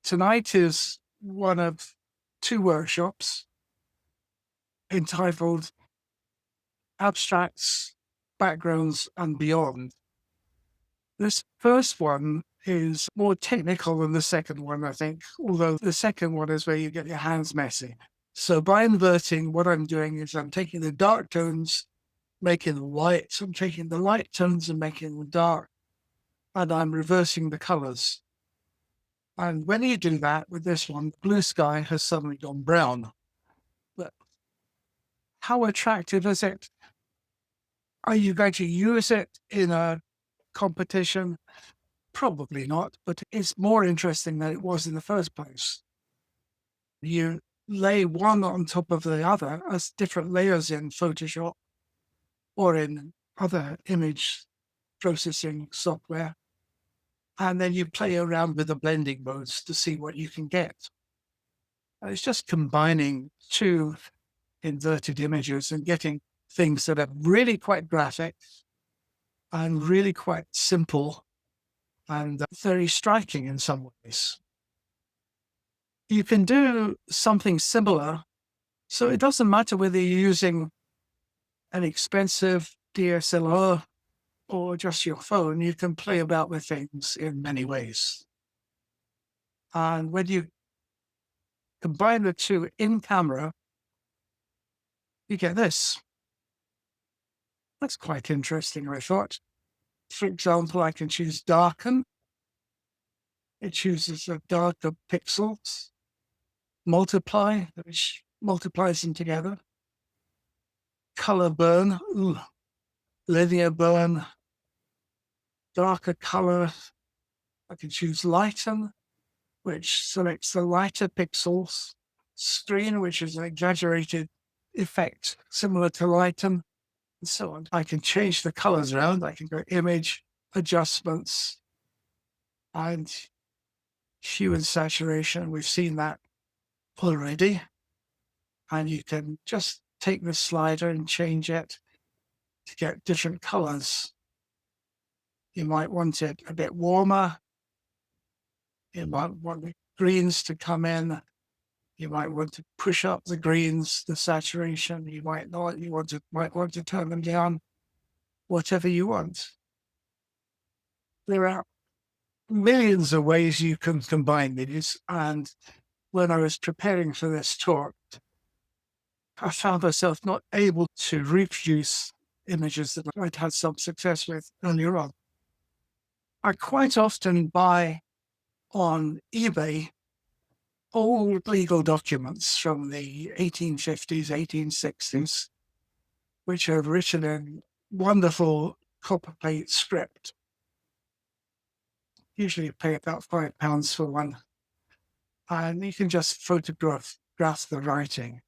Tonight is one of two workshops entitled Abstracts, Backgrounds and Beyond. This first one is more technical than the second one, I think, although the second one is where you get your hands messy. So by inverting, what I'm doing is I'm taking the dark tones, making them light. So I'm taking the light tones and making them dark, and I'm reversing the colors. And when you do that with this one, blue sky has suddenly gone brown. But how attractive is it? Are you going to use it in a competition? Probably not, but it's more interesting than it was in the first place. You lay one on top of the other as different layers in Photoshop or in other image processing software, and then you play around with the blending modes to see what you can get. And it's just combining two inverted images and getting things that are really quite graphic and really quite simple and very striking in some ways. You can do something similar, so it doesn't matter whether you're using an expensive DSLR or just your phone, you can play about with things in many ways. And when you combine the two in camera, you get this. That's quite interesting, I thought. For example, I can choose darken. It chooses a darker pixels. Multiply, which multiplies them together. Color burn, linear burn, darker color. I can choose lighten, which selects the lighter pixels. Screen, which is an exaggerated effect similar to lighten, and so on. I can change the colors around. I can go image, adjustments, and hue and saturation. We've seen that already. And you can just take the slider and change it to get different colors. You might want it a bit warmer. You might want the greens to come in. You might want to push up the greens, the saturation. You might not. You might want to turn them down. Whatever you want. There are millions of ways you can combine these. And when I was preparing for this talk, I found myself not able to reproduce images that I'd had some success with earlier on. I quite often buy on eBay old legal documents from the 1850s, 1860s, which are written in wonderful copperplate script. Usually you pay about £5 for one. And you can just photograph the writing.